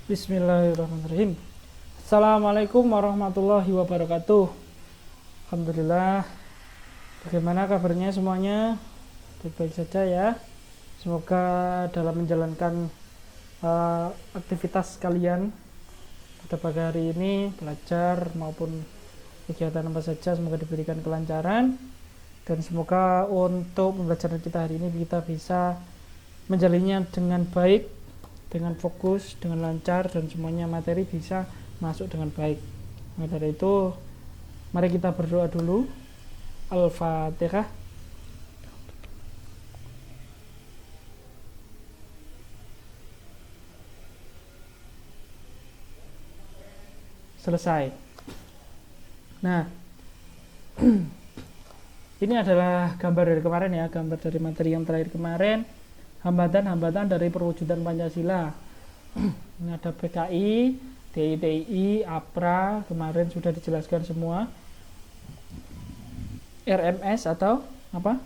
Bismillahirrahmanirrahim. Assalamualaikum warahmatullahi wabarakatuh. Alhamdulillah. Bagaimana kabarnya semuanya? Baik-baik saja ya. Semoga dalam menjalankan aktivitas kalian pada pagi hari ini, belajar maupun kegiatan apa saja, semoga diberikan kelancaran, dan semoga untuk pembelajaran kita hari ini kita bisa menjalannya dengan baik, dengan fokus, dengan lancar, dan semuanya materi bisa masuk dengan baik. Maka dari itu, mari kita berdoa dulu. Al-Fatihah. Selesai. Nah, ini adalah gambar dari kemarin ya, gambar dari materi yang terakhir kemarin. Hambatan-hambatan dari perwujudan Pancasila. Ini ada PKI, DITI, APRA, kemarin sudah dijelaskan semua. RMS atau apa?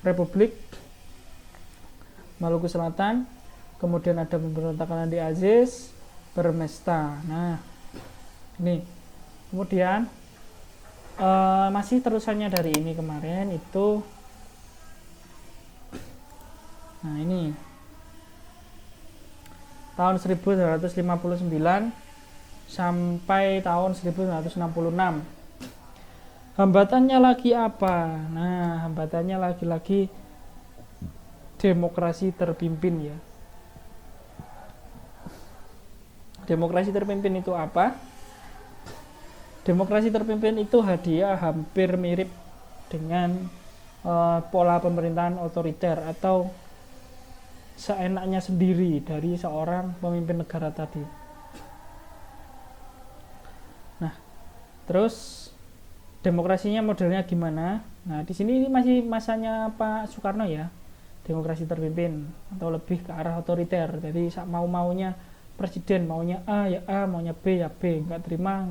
Republik Maluku Selatan. Kemudian ada pemberontakan Andi Aziz, Bermesta. Nah, ini. Kemudian masih terusannya dari ini kemarin itu. Nah, ini tahun 1959 sampai tahun 1966. Hambatannya lagi apa? Nah, hambatannya lagi-lagi demokrasi terpimpin ya. Demokrasi terpimpin itu apa? Demokrasi terpimpin itu hadiah hampir mirip dengan pola pemerintahan otoriter atau seenaknya sendiri dari seorang pemimpin negara tadi. Nah, terus demokrasinya modelnya gimana? Nah, di sini ini masih masanya Pak Soekarno ya, demokrasi terpimpin atau lebih ke arah otoriter. Jadi mau-maunya presiden, maunya A ya A, maunya B ya B, nggak terima,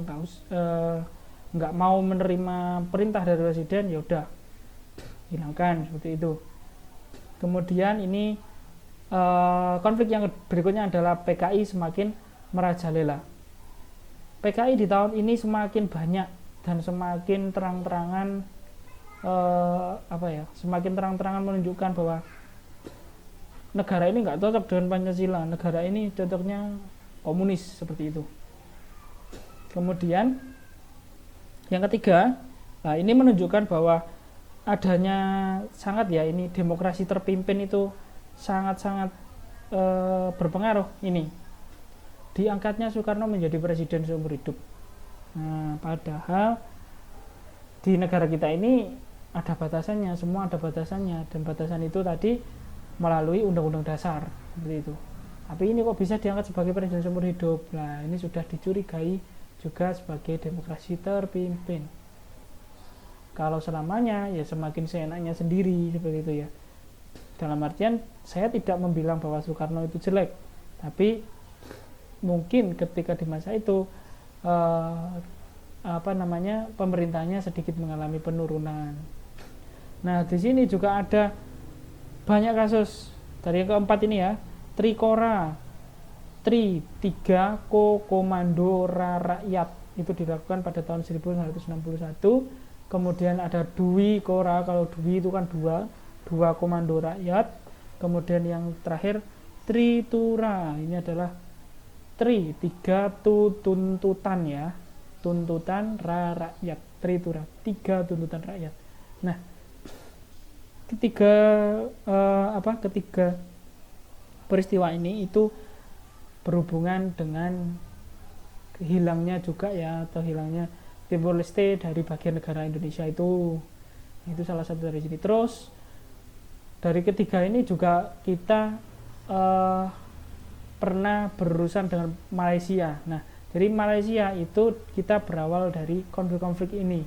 nggak mau menerima perintah dari presiden, ya udah hilangkan seperti itu. Kemudian ini konflik yang berikutnya adalah PKI semakin merajalela. PKI di tahun ini semakin banyak dan semakin terang-terangan semakin terang-terangan menunjukkan bahwa negara ini nggak cocok dengan Pancasila, negara ini cocoknya komunis seperti itu. Kemudian yang ketiga, nah ini menunjukkan bahwa adanya sangat ya ini demokrasi terpimpin itu sangat-sangat berpengaruh ini diangkatnya Soekarno menjadi presiden seumur hidup. Nah, padahal di negara kita ini ada batasannya, semua ada batasannya, dan batasan itu tadi melalui undang-undang dasar seperti itu. Tapi ini kok bisa diangkat sebagai presiden seumur hidup? Nah, ini sudah dicurigai juga sebagai demokrasi terpimpin. Kalau selamanya ya semakin seenaknya sendiri seperti itu ya. Dalam artian saya tidak membilang bahwa Soekarno itu jelek, tapi mungkin ketika di masa itu pemerintahnya sedikit mengalami penurunan. Nah, di sini juga ada banyak kasus dari yang keempat ini ya, Trikora, Tiga Komando Rakyat itu dilakukan pada tahun 1961. Kemudian ada Dwi Kora, kalau Dwi itu kan dua komando rakyat. Kemudian yang terakhir Tritura, ini adalah tiga tuntutan ya, tuntutan rakyat, Tritura, tiga tuntutan rakyat. Nah, ketiga peristiwa ini itu berhubungan dengan hilangnya juga ya, atau hilangnya Timor Leste dari bagian negara Indonesia itu salah satu dari sini. Terus dari ketiga ini juga kita pernah berurusan dengan Malaysia. Nah, jadi Malaysia itu kita berawal dari konflik-konflik ini.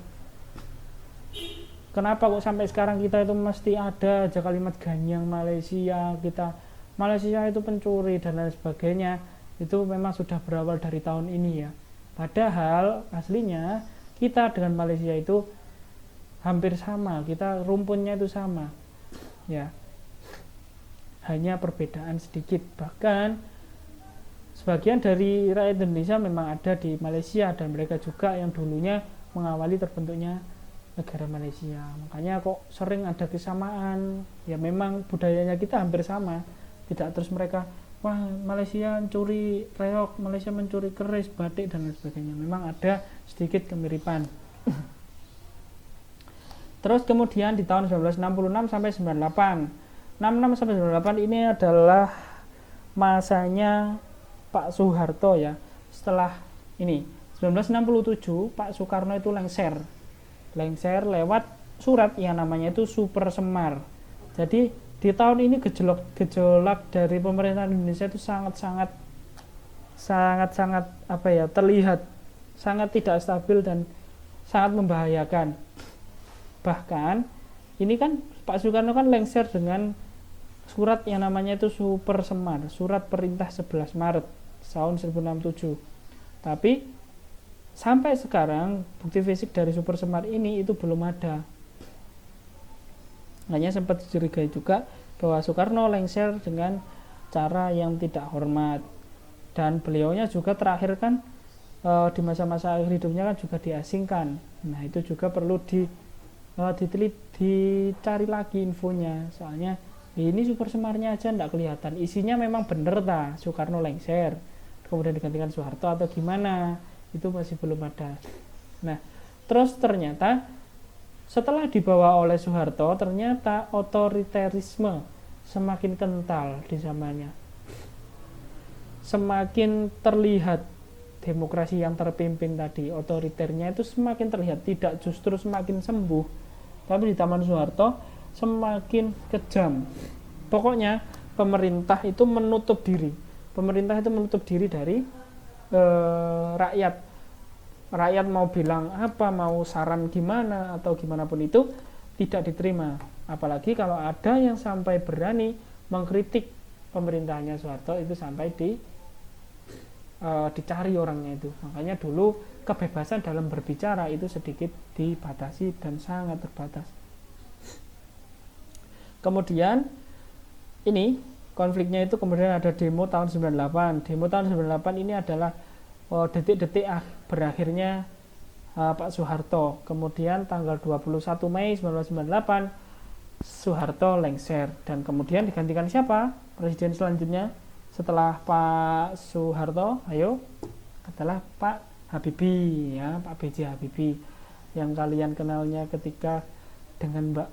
Kenapa kok sampai sekarang kita itu mesti ada aja kalimat ganyang Malaysia, Malaysia itu pencuri dan lain sebagainya. Itu memang sudah berawal dari tahun ini ya. Padahal aslinya kita dengan Malaysia itu hampir sama, kita rumpunnya itu sama ya. hanya perbedaan sedikit. Bahkan sebagian dari rakyat Indonesia memang ada di Malaysia, dan mereka juga yang dulunya mengawali terbentuknya negara Malaysia. Makanya kok sering ada kesamaan, ya memang budayanya kita hampir sama. Tidak terus mereka, wah Malaysia mencuri reok, Malaysia mencuri keris, batik, dan lain sebagainya. Memang ada sedikit kemiripan. Terus kemudian di tahun 1966 sampai 98, 66 sampai 98 ini adalah masanya Pak Soeharto ya. Setelah ini 1967 Pak Soekarno itu lengser lewat surat yang namanya itu Super Semar. Jadi di tahun ini gejolak dari pemerintahan Indonesia itu sangat apa ya, terlihat sangat tidak stabil dan sangat membahayakan. Bahkan ini kan Pak Soekarno kan lengser dengan surat yang namanya itu Super Semar, surat perintah 11 Maret tahun 1967. Tapi sampai sekarang bukti fisik dari Super Semar ini itu belum ada. Hanya sempat dicurigai juga bahwa Soekarno lengser dengan cara yang tidak hormat, dan beliaunya juga terakhir kan di masa-masa akhir hidupnya kan juga diasingkan. Nah itu juga perlu dicari lagi infonya, soalnya ini Super Semarnya aja tidak kelihatan, isinya memang bener Soekarno lengser kemudian digantikan Soeharto atau gimana, itu masih belum ada. Nah terus ternyata setelah dibawa oleh Soeharto, ternyata otoriterisme semakin kental di zamannya, semakin terlihat demokrasi yang terpimpin tadi, otoriternya itu semakin terlihat, tidak justru semakin sembuh, tapi di zaman Soeharto semakin kejam. Pokoknya pemerintah itu menutup diri dari rakyat mau bilang apa, mau saran gimana atau gimana pun itu tidak diterima. Apalagi kalau ada yang sampai berani mengkritik pemerintahnya Soeharto, itu sampai dicari orangnya itu. Makanya dulu kebebasan dalam berbicara itu sedikit dibatasi dan sangat terbatas. Kemudian ini konfliknya itu kemudian ada demo tahun 98. Demo tahun 98 ini adalah detik-detik berakhirnya Pak Soeharto. Kemudian tanggal 21 Mei 1998 Soeharto lengser, dan kemudian digantikan siapa? Presiden selanjutnya setelah Pak Soeharto, ayo, adalah Pak Habibie ya, Pak B.J. Habibie, yang kalian kenalnya ketika dengan Mbak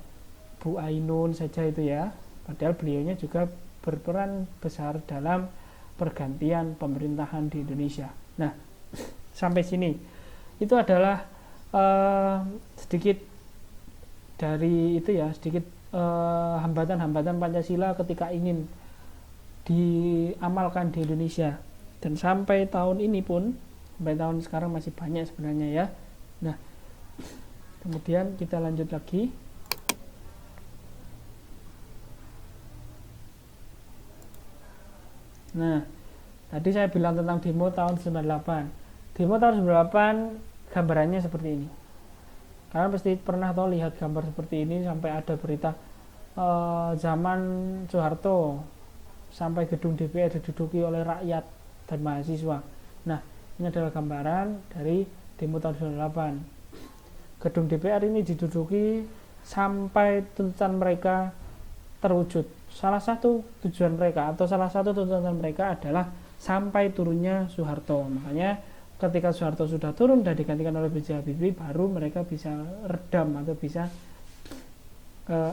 Bu Ainun saja itu ya. Padahal beliaunya juga berperan besar dalam pergantian pemerintahan di Indonesia. Nah, sampai sini itu adalah sedikit dari itu ya, sedikit hambatan-hambatan Pancasila ketika ingin diamalkan di Indonesia. Dan sampai tahun ini pun, sampai tahun sekarang masih banyak sebenarnya ya. Nah, kemudian kita lanjut lagi. Nah, tadi saya bilang tentang demo tahun 98. Demo tahun 98 gambarannya seperti ini. Kalian pasti pernah tahu lihat gambar seperti ini, sampai ada berita zaman Soeharto sampai gedung DPR diduduki oleh rakyat dan mahasiswa. Nah, ini adalah gambaran dari demo tahun 98. Gedung DPR ini diduduki sampai tuntutan mereka terwujud. Salah satu tujuan mereka atau salah satu tuntutan mereka adalah sampai turunnya Soeharto. Makanya ketika Soeharto sudah turun dan digantikan oleh B.J. Habibie, baru mereka bisa redam atau bisa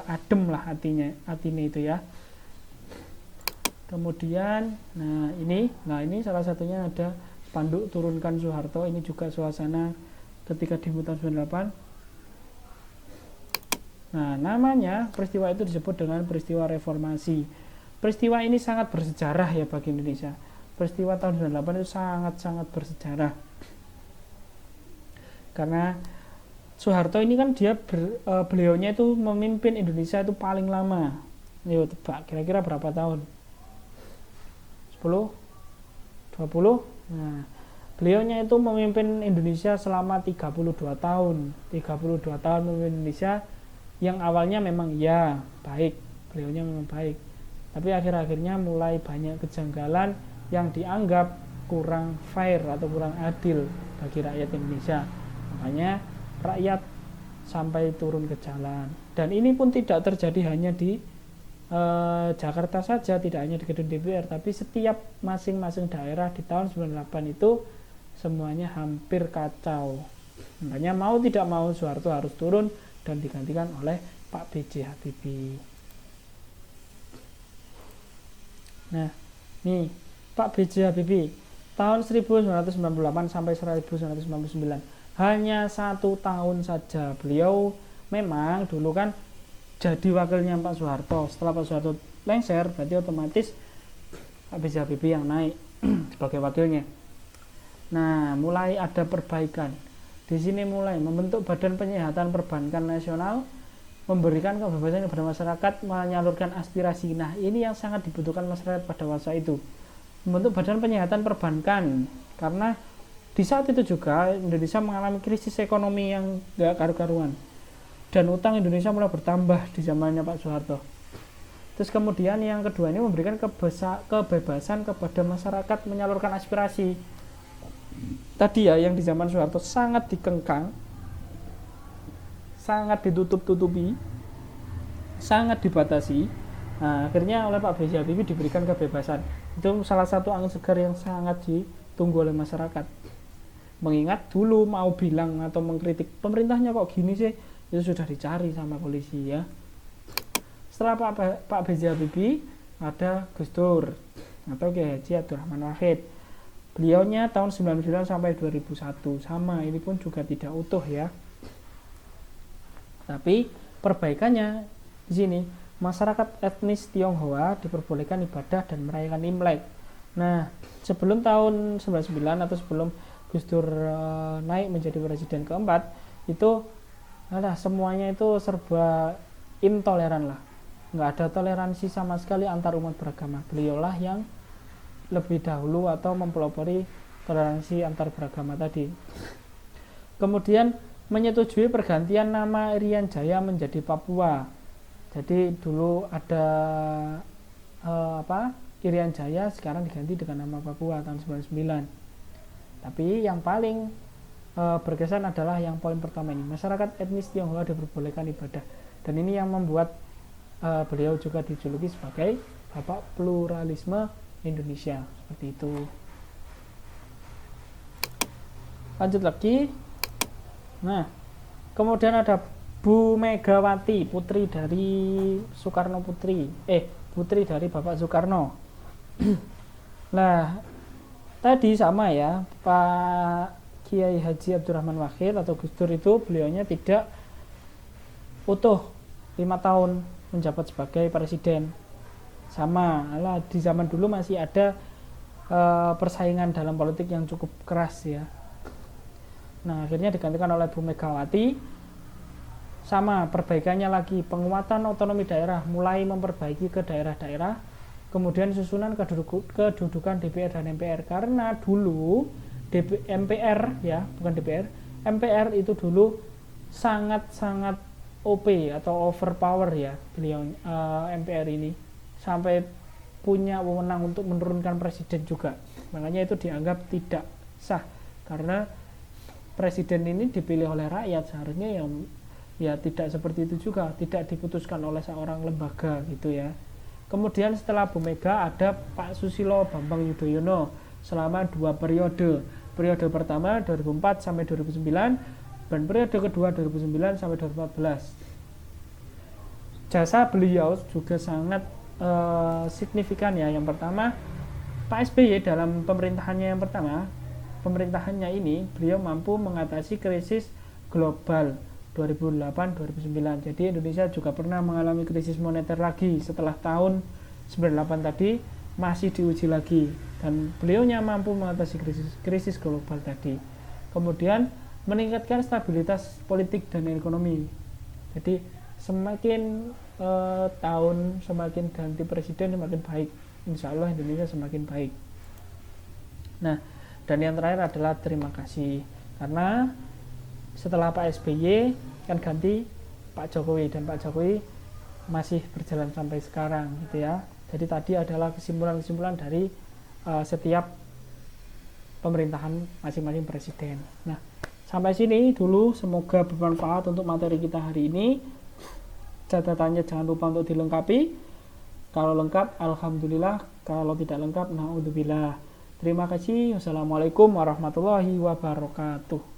adem lah hatinya itu ya. Kemudian nah ini salah satunya ada spanduk turunkan Soeharto. Ini juga suasana ketika demo tahun 98. Nah, namanya peristiwa itu disebut dengan peristiwa reformasi. Peristiwa ini sangat bersejarah ya bagi Indonesia. Peristiwa tahun 98 itu sangat-sangat bersejarah. Karena Soeharto ini kan beliaunya itu memimpin Indonesia itu paling lama. Yuk tebak, kira-kira berapa tahun? 10? 20? Nah, beliaunya itu memimpin Indonesia selama 32 tahun. 32 tahun memimpin Indonesia, yang awalnya memang ya baik, beliaunya memang baik, Tapi akhir-akhirnya mulai banyak kejanggalan yang dianggap kurang fair atau kurang adil bagi rakyat Indonesia. Makanya rakyat sampai turun ke jalan. Dan ini pun tidak terjadi hanya di Jakarta saja, tidak hanya di gedung DPR, tapi setiap masing-masing daerah di tahun 98 itu semuanya hampir kacau. Makanya mau tidak mau Soeharto harus turun dan digantikan oleh Pak B.J. Habibie. Nah, nih Pak B.J. Habibie tahun 1998 sampai 1999, hanya 1 tahun saja. Beliau memang dulu kan jadi wakilnya Pak Soeharto. Setelah Pak Soeharto lengser, berarti otomatis Pak B.J. Habibie yang naik sebagai wakilnya. Nah, mulai ada perbaikan. Di sini mulai membentuk Badan Penyihatan Perbankan Nasional, memberikan kebebasan kepada masyarakat menyalurkan aspirasi. Nah, ini yang sangat dibutuhkan masyarakat pada masa itu. Membentuk Badan Penyihatan Perbankan, karena di saat itu juga Indonesia mengalami krisis ekonomi yang gak karu-karuan, dan utang Indonesia mulai bertambah di zamannya Pak Soeharto. Terus kemudian yang kedua ini memberikan kebebasan kepada masyarakat menyalurkan aspirasi. Tadi ya, yang di zaman Soeharto sangat dikengkang, sangat ditutup-tutupi, sangat dibatasi. Nah, akhirnya oleh Pak B.J. Habibie diberikan kebebasan. Itu salah satu angin segar yang sangat ditunggu oleh masyarakat. Mengingat dulu mau bilang atau mengkritik pemerintahnya kok gini sih, itu sudah dicari sama polisi ya. Setelah Pak B.J. Habibie ada Gus Dur atau Kiai Haji Abdurrahman Wahid. Beliaunya tahun 99 sampai 2001, sama, ini pun juga tidak utuh ya. Tapi perbaikannya di sini, masyarakat etnis Tionghoa diperbolehkan ibadah dan merayakan Imlek. Nah, sebelum tahun 99 atau sebelum Gus Dur naik menjadi presiden keempat, itu semuanya itu serba intoleran lah. Nggak ada toleransi sama sekali antar umat beragama. Beliaulah yang lebih dahulu atau mempelopori toleransi antar beragama tadi. Kemudian menyetujui pergantian nama Irian Jaya menjadi Papua. Jadi dulu ada Irian Jaya, sekarang diganti dengan nama Papua tahun 99. Tapi yang paling berkesan adalah yang poin pertama ini, masyarakat etnis Tionghoa diperbolehkan ibadah. Dan ini yang membuat beliau juga dijuluki sebagai Bapak Pluralisme Indonesia, seperti itu. Lanjut lagi. Nah, kemudian ada Bu Megawati, putri dari Soekarno putri dari Bapak Soekarno. Nah, tadi sama ya, Pak Kiai Haji Abdurrahman Wahid atau Gus Dur itu beliaunya tidak utuh 5 tahun menjabat sebagai presiden. Sama, di zaman dulu masih ada persaingan dalam politik yang cukup keras ya. Nah, akhirnya digantikan oleh Bu Megawati. Sama, perbaikannya lagi, penguatan otonomi daerah, mulai memperbaiki ke daerah-daerah. Kemudian susunan kedudukan DPR dan MPR, karena dulu MPR ya, bukan DPR, MPR itu dulu sangat-sangat OP atau overpower ya, beliau MPR ini sampai punya wewenang untuk menurunkan presiden juga. Makanya itu dianggap tidak sah, karena presiden ini dipilih oleh rakyat, seharusnya ya tidak seperti itu juga, tidak diputuskan oleh seorang lembaga gitu ya. Kemudian setelah Bu Mega ada Pak Susilo Bambang Yudhoyono selama 2 periode. Periode pertama 2004 sampai 2009 dan periode kedua 2009 sampai 2014. Jasa beliau juga sangat signifikan ya. Yang pertama, Pak SBY dalam pemerintahannya yang pertama, pemerintahannya ini beliau mampu mengatasi krisis global 2008-2009. Jadi Indonesia juga pernah mengalami krisis moneter lagi setelah tahun 98 tadi, masih diuji lagi, dan beliaunya mampu mengatasi krisis global tadi. Kemudian meningkatkan stabilitas politik dan ekonomi. Jadi semakin tahun semakin ganti presiden semakin baik, insya Allah Indonesia semakin baik. Nah, dan yang terakhir adalah terima kasih, karena setelah Pak SBY kan ganti Pak Jokowi, dan Pak Jokowi masih berjalan sampai sekarang gitu ya. Jadi tadi adalah kesimpulan-kesimpulan dari setiap pemerintahan masing-masing presiden. Nah, sampai sini dulu, semoga bermanfaat untuk materi kita hari ini. Catatannya jangan lupa untuk dilengkapi. Kalau lengkap, alhamdulillah. Kalau tidak lengkap, naudzubillah. Terima kasih. Wassalamualaikum warahmatullahi wabarakatuh.